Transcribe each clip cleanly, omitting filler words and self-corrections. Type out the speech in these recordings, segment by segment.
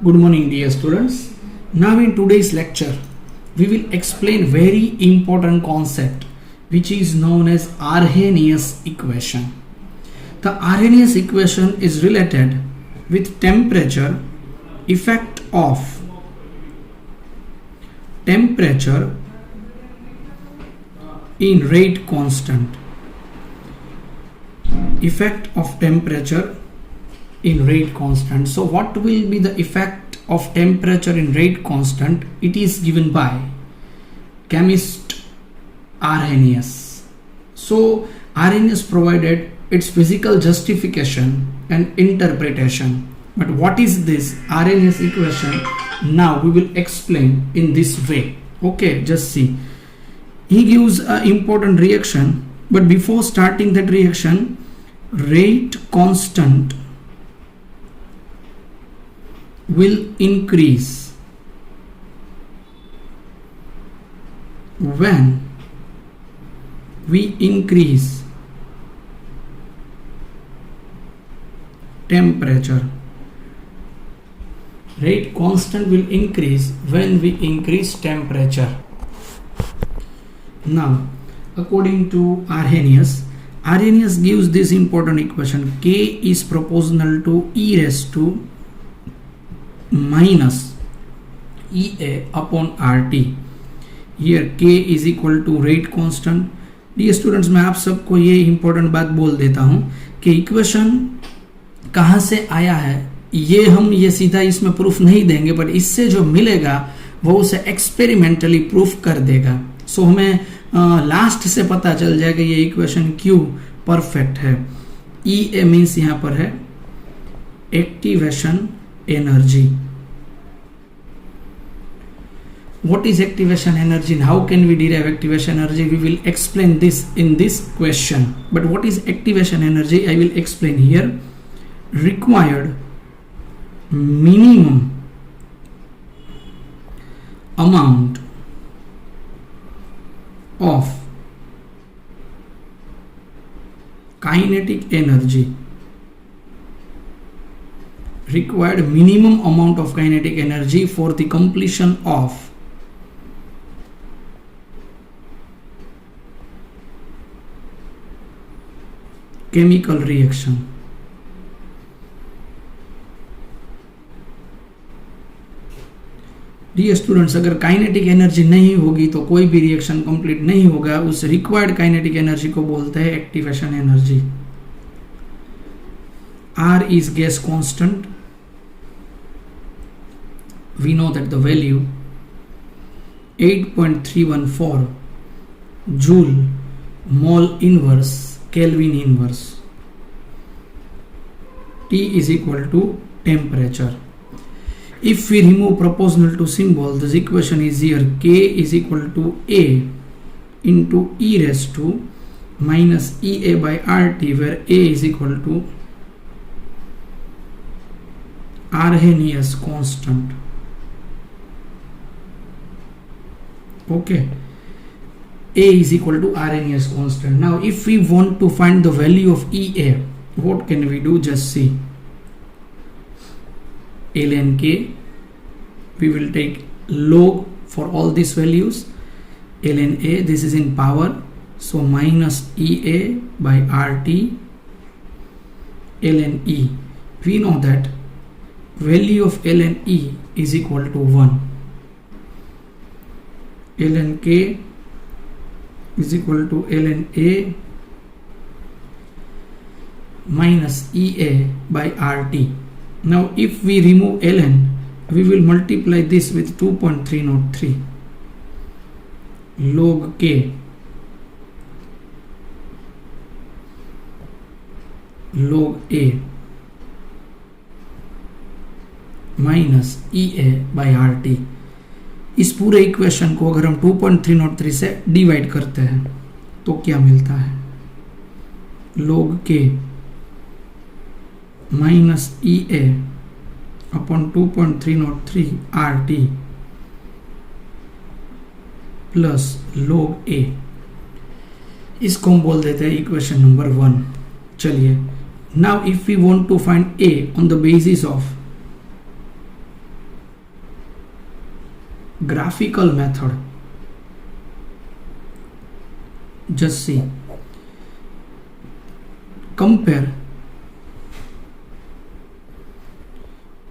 Good morning, dear students. Now in today's lecture, we will explain very important concept which is known as Arrhenius equation. The Arrhenius equation is related with temperature, effect of temperature in rate constant. Effect of temperature in rate constant. So what will be the effect of temperature in rate constant? It is given by chemist Arrhenius. So Arrhenius provided its physical justification and interpretation. But what is this Arrhenius equation? Now we will explain in this way. Okay, just see. He gives an important reaction, but before starting that reaction, rate constant will increase when we increase temperature. Rate constant will increase when we increase temperature. Now, according to Arrhenius gives this important equation: K is proportional to e raised to minus EA upon RT. Here K is equal to rate constant. Dear students, मैं आप सबको ये important बात बोल देता हूं कि equation कहां से आया है ये हम ये सीधा इसमें प्रूफ नहीं देंगे, बट इससे जो मिलेगा वो उसे एक्सपेरिमेंटली प्रूफ कर देगा. सो हमें लास्ट से पता चल जाएगा ये इक्वेशन क्यों परफेक्ट है. ई ए मीन्स यहां पर है activation energy. What is activation energy and how can we derive activation energy? We will explain this in this question. But what is activation energy? I will explain here. Required minimum amount of kinetic energy. Required minimum amount of kinetic energy for the completion of chemical reaction. Dear students, अगर kinetic energy नहीं होगी तो कोई भी reaction complete नहीं होगा. उस required kinetic energy को बोलते हैं activation energy. R is gas constant. We know that the value 8.314 joule mole inverse Kelvin inverse. T is equal to temperature. If we remove proportional to symbol, this equation is here. K is equal to A into e raised to minus EA by RT, where A is equal to Arrhenius constant. Okay, A is equal to Arrhenius constant. Now if we want to find the value of EA, what can we do? Just see. ln K, we will take log for all these values. ln A, this is in power, so minus EA by RT. ln E, we know that value of ln E is equal to 1. ln K is equal to ln A minus EA by RT. Now if we remove ln, we will multiply this with 2.303 log K log A minus EA by RT. इस पूरे equation को अगर हम 2.303 से divide करते हैं तो क्या मिलता है? log K minus EA upon 2.303 RT plus log A. इसको हम बोल देते हैं इक्वेशन नंबर 1. चलिए, now if we want to find A on the basis of graphical method, just see, compare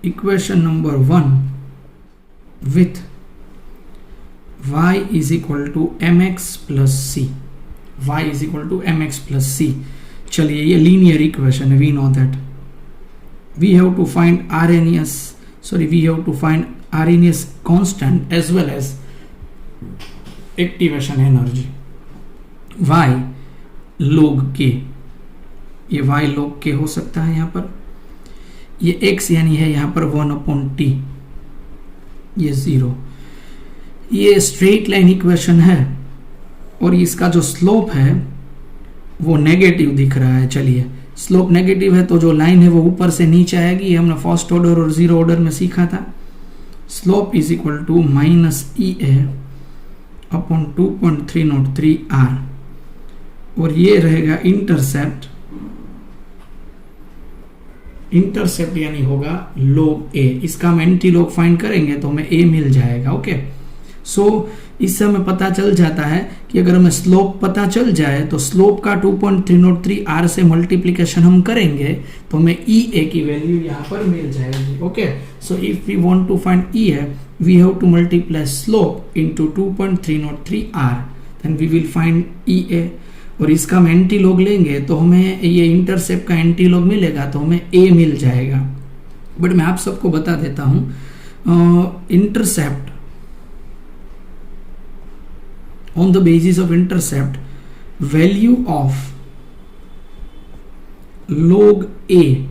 equation number 1 with y is equal to mx plus c. y is equal to mx plus c. चलिए ये linear equation है, we know that. We have to find Arrhenius constant as well as activation energy. y log k, ये y log k हो सकता है यहाँ पर. ये x यानी है यहाँ पर 1/t, ये 0. ये स्ट्रेट लाइन इक्वेशन है और इसका जो स्लोप है वो नेगेटिव दिख रहा है. चलिए स्लोप नेगेटिव है तो जो लाइन है वो ऊपर से नीचे आएगी. हमने फर्स्ट ऑर्डर और जीरो ऑर्डर में सीखा था. Slope is equal to -EA upon 2.303 r और ये रहेगा इंटरसेप्ट. इंटरसेप्ट यानी होगा log a. इसका हम एंटी लॉग फाइंड करेंगे तो हमें a मिल जाएगा. ओके, सो इससे हमें पता चल जाता है कि अगर हमें स्लोप पता चल जाए तो स्लोप का 2.303 r से मल्टीप्लिकेशन हम करेंगे तो हमें EA की वैल्यू यहाँ पर मिल जाएगी. Okay, so if we want to find EA we have to multiply slope into 2.303 r, then we will find EA. और इसका हम एंटी लॉग लेंगे तो हमें ये इंटरसेप्ट का एंटी लॉग मिलेगा तो हमें A मिल जाएगा. बट मैं आप सबको बता देता हूँ, intercept on the basis of intercept, value of log a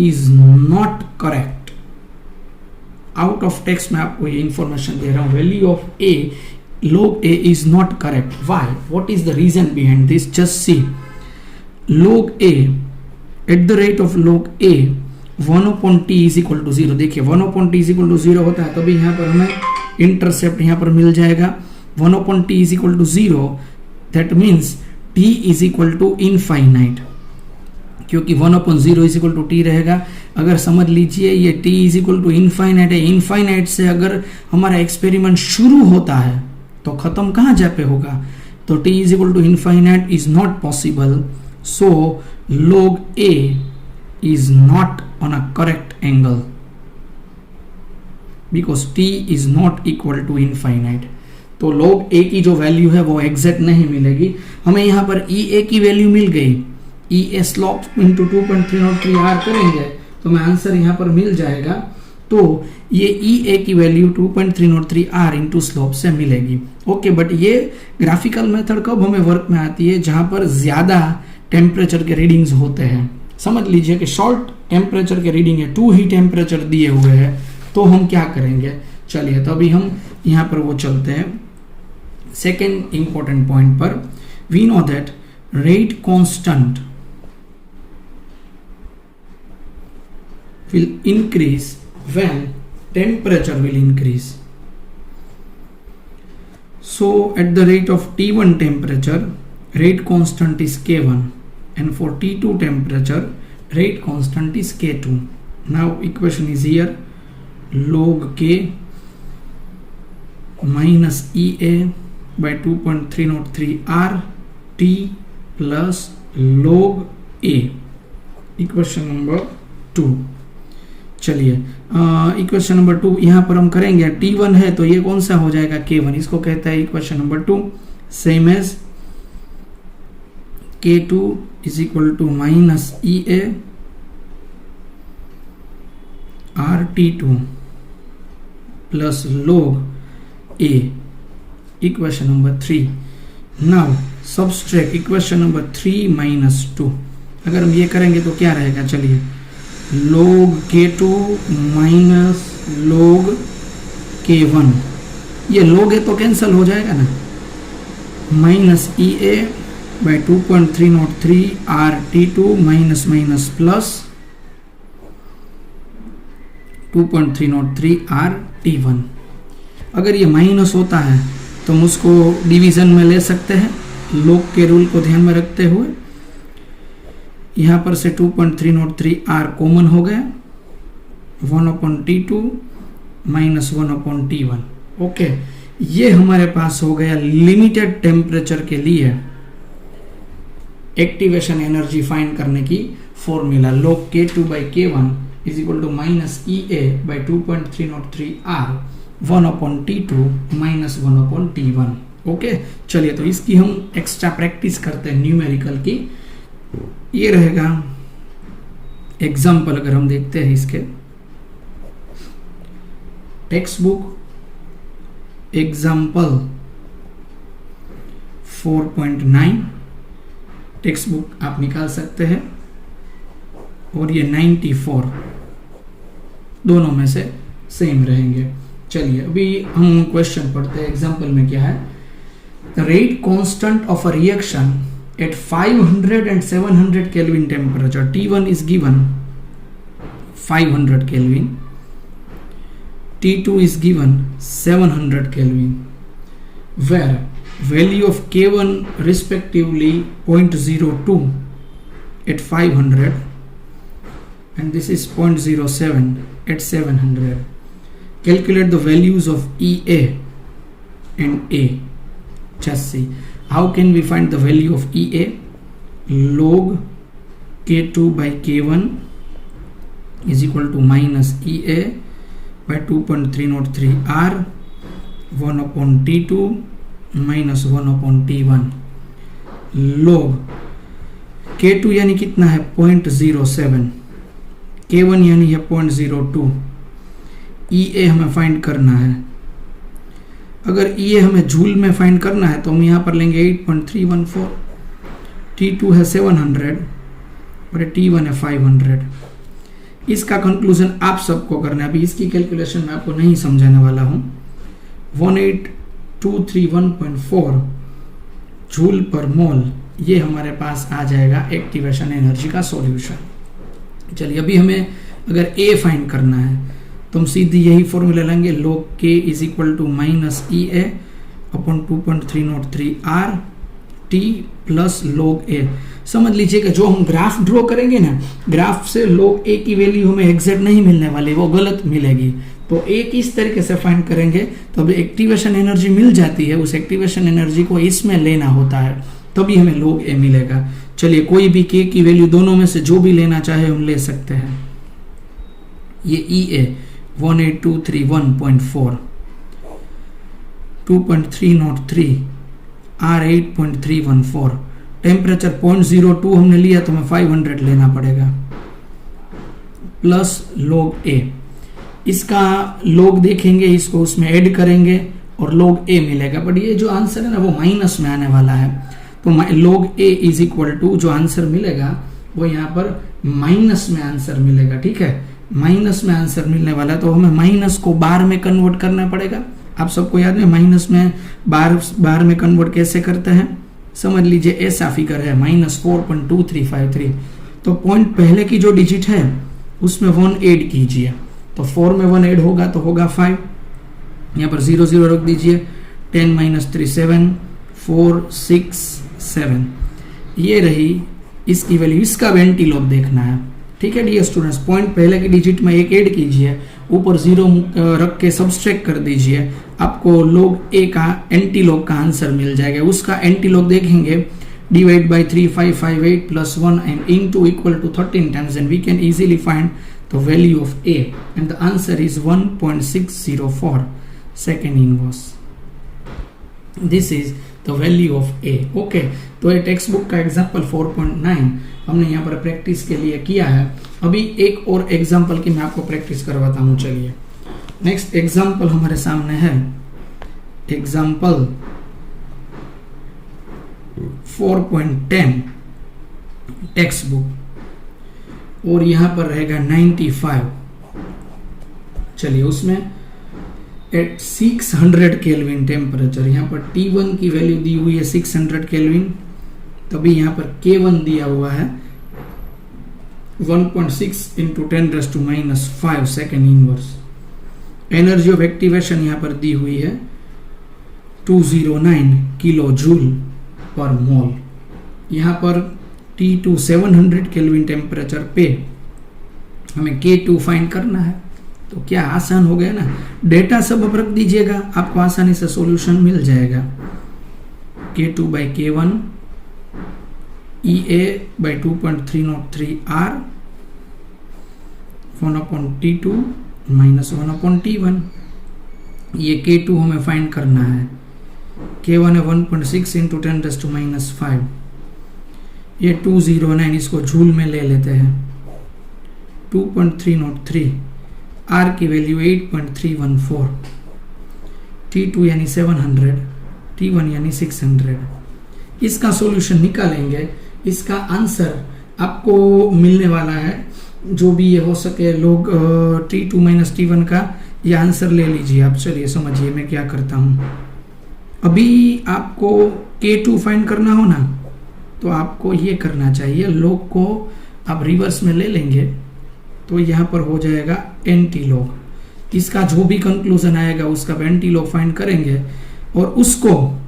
is not correct. Out of text में आपको ये इंफॉर्मेशन दे रहा हूं. Value of a, log a is not correct. Why? What is the reason behind this? Just see. log a at the rate of log a 1/t is equal to 0. देखिए 1/t is equal to 0 होता है तभी यहाँ पर हमें intercept यहाँ पर मिल जाएगा. 1/t is equal to 0, that means t is equal to infinite, क्योंकि 1/0 is equal to t रहेगा. अगर समझ लीजिए ये t is equal to infinite है. इनफाइनाइट से अगर हमारा एक्सपेरिमेंट शुरू होता है तो खत्म कहाँ जा पे होगा, तो t is equal to infinite is not possible. So log a is not on a correct angle because t is not equal to infinite. तो log a की जो वैल्यू है वो एग्जैक्ट नहीं मिलेगी. हमें यहाँ पर EA की वैल्यू मिल गई. EA स्लोप इंटू 2.303 r करेंगे तो हमें आंसर यहाँ पर मिल जाएगा. तो ये EA की वैल्यू 2.303 r इंटू स्लोप से मिलेगी. ओके, बट ये ग्राफिकल मेथड कब हमें वर्क में आती है, जहाँ पर ज़्यादा टेम्परेचर के रीडिंग्स होते हैं. समझ लीजिए कि शॉर्ट टेम्परेचर के रीडिंग है, 2 ही टेम्परेचर दिए हुए हैं, तो हम क्या करेंगे. चलिए तो अभी हम यहाँ पर वो चलते हैं सेकेंड इंपॉर्टेंट पॉइंट पर. We know that rate constant will increase when temperature will increase. So at the rate of T1 temperature, rate constant is K1, and for T2 temperature, rate constant is K2. Now equation is here, log K minus EA by 2.303 r T plus log A. Equation number 2. चलिए equation number 2 यहाँ पर हम करेंगे. T1 है तो ये कौन सा हो जाएगा, K1. इसको कहता है equation number 2. Same as K2 is equal to minus EA RT2 plus log A. Equation number 3. Now subtract equation number 3 minus 2. अगर हम ये करेंगे तो क्या रहेगा, चलिए log K2 minus log K1. ये log A तो कैंसिल हो जाएगा ना, minus EA by 2.303 RT2 minus minus plus 2.303 RT1. अगर ये माइनस होता है तो हम उसको डिवीजन में ले सकते हैं log के रूल को ध्यान में रखते हुए. यहाँ पर से 2.303 r कॉमन हो गया, 1/T2 -1/T1। ओके, ये हमारे पास हो गया लिमिटेड टेम्परेचर के लिए एक्टिवेशन एनर्जी फाइंड करने की formula. log K2/K1 is equal to -EA/2.303 R 1/T2 -1/T1। Okay, चलिए तो इसकी हम एक्स्ट्रा प्रैक्टिस करते हैं न्यूमेरिकल की। ये रहेगा एग्जाम्पल, अगर हम देखते हैं इसके text book example 4.9 text book आप निकाल सकते हैं, और ये 94 दोनों में से सेम रहेंगे। चलिए अभी हम क्वेश्चन पढ़ते हैं। एग्जाम्पल में क्या है, the rate constant of a reaction at 500 and 700 Kelvin temperature, T1 is given 500 Kelvin, T2 is given 700 Kelvin, where value of K1 respectively 0.02 at 500 and this is 0.07 at 700. Calculate the values of EA and A. Just see. How can we find the value of EA? Log K2/K1 is equal to -EA/2.303 R 1/T2 -1/T1। log K2 यानी कितना है 0.07, K1 यानी है 0.02। EA हमें find करना है। अगर EA हमें जूल में फाइंड करना है तो हम यहाँ पर लेंगे 8.314, T2 है 700 और T1 है 500। इसका कंक्लूजन आप सबको करना है। अभी इसकी कैलकुलेशन मैं आपको नहीं समझाने वाला हूँ। 18231.4 जूल पर मोल, ये हमारे पास आ जाएगा एक्टिवेशन एनर्जी का सॉल्यूशन। चलिए अभी हमें अगर A फाइंड करना है तो हम सीधी यही फॉर्मूला लेंगे, log K is equal to -EA/2.303 R T plus log A। समझ लीजिए कि जो हम ग्राफ ड्रॉ करेंगे ना, ग्राफ से log A की वैल्यू हमें एग्जैक्ट नहीं मिलने वाली, वो गलत मिलेगी। तो A किस तरीके से फाइंड करेंगे, तो अभी एक्टिवेशन एनर्जी मिल जाती है, उस एक्टिवेशन एनर्जी को इसमें लेना होता है, तभी हमें log A मिलेगा। चलिए कोई भी K की वैल्यू दोनों में से जो भी लेना चाहे हम ले सकते हैं। ये EA 18231.4, 2.303 R 8.314, टेम्परेचर 0.02 हमने लिया तो हमें 500 लेना पड़ेगा, प्लस log A। इसका log देखेंगे, इसको उसमें ऐड करेंगे और log A मिलेगा, बट ये जो आंसर है ना वो माइनस में आने वाला है। तो log A is equal to जो आंसर मिलेगा वो यहाँ पर माइनस में आंसर मिलेगा। ठीक है, माइनस में आंसर मिलने वाला है, तो हमें माइनस को बार में कन्वर्ट करना पड़ेगा। आप सबको याद है माइनस में बार में कन्वर्ट कैसे करते हैं, समझ लीजिए ऐसा फिगर है -4.2353। तो पॉइंट पहले की जो डिजिट है उसमें 1 ऐड कीजिए, तो 4 में 1 ऐड होगा तो होगा 5, यहाँ पर 0 0 रख दीजिए, 10 - 3 7 4 6 7, ये रही इसकी वैल्यू। इसका एंटीलॉग देखना है। ठीक है डियर स्टूडेंट्स, पॉइंट पहले की डिजिट में 1 ऐड कीजिए, ऊपर 0 रख के सब्सट्रैक्ट कर दीजिए, आपको log A का एंटीलॉग का आंसर मिल जाएगा। उसका एंटीलॉग देखेंगे, divide by 3558 plus 1 and into equal to 13 times, and we can easily find the value of A, and the answer is 1.604 second inverse. This is the value of A. Okay, तो ये text book का example 4.9 हमने यहाँ पर practice के लिए किया है। अभी एक और एग्जाम्पल की मैं आपको प्रैक्टिस करवाता हूँ। चलिए नेक्स्ट एग्जाम्पल हमारे सामने है, एग्जाम्पल 4.10 टेक्स्ट बुक, और यहाँ पर रहेगा 95। चलिए उसमें एट 600 केल्विन टेम्परेचर, यहाँ पर T1 की वैल्यू दी हुई है 600 केल्विन, तभी यहाँ पर K1 दिया हुआ है 1.6 into 10⁻⁻5 second inverse. Energy of activation यहाँ पर दी हुई है 209 किलो जूल पर मोल। यहाँ पर T2 700 केल्विन टेम्परेचर पे हमें K2 फाइंड करना है, तो क्या आसान हो गया ना। डेटा सब अब रख दीजिएगा, आपको आसानी से सॉल्यूशन मिल जाएगा। K2 by K1 EA by 2.303 R 1/T2 minus 1/T1। ये K2 हमें फाइंड करना है। K1 है 1.6 इंटू 10⁻⁵। ये 209, इसको जूल में ले लेते हैं। 2.303, R की वैल्यू 8.314, T2 यानी 700, T1 यानी 600। इसका सॉल्यूशन निकालेंगे, इसका आंसर आपको मिलने वाला है। जो भी ये हो सके लोग T2 माइनस T1 का ये आंसर ले लीजिए आप। चलिए समझिए मैं क्या करता हूँ। अभी आपको K2 फाइंड करना हो ना, तो आपको ये करना चाहिए, log को आप रिवर्स में ले लेंगे तो यहाँ पर हो जाएगा एंटी लॉग। इसका जो भी कंक्लूजन आएगा उसका एंटी लॉग फाइंड करेंगे और उसको,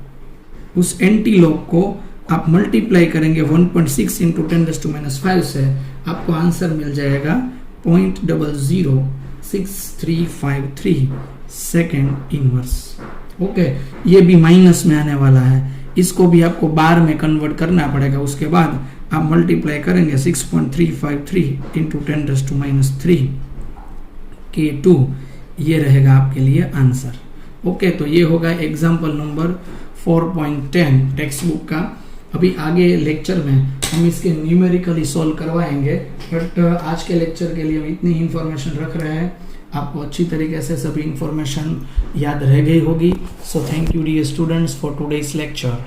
उस एंटी लॉग को आप मल्टीप्लाई करेंगे 1.6 इंटू 10⁻⁵ से, आपको आंसर मिल जाएगा 0.006353 सेकेंड इनवर्स। ओके, ये भी माइनस में आने वाला है, इसको भी आपको बार में कन्वर्ट करना पड़ेगा। उसके बाद आप मल्टीप्लाई करेंगे 6.353 इंटू 10⁻³ K2, ये रहेगा आपके लिए आंसर। ओके, तो ये होगा एग्जाम्पल नंबर 4.10 टेक्स्ट बुक का। अभी आगे लेक्चर में हम इसके न्यूमेरिकली सॉल्व करवाएंगे, बट आज के लेक्चर के लिए हम इतनी इंफॉर्मेशन रख रहे हैं। आपको अच्छी तरीके से सभी इंफॉर्मेशन याद रह गई होगी। So thank you dear students for today's lecture.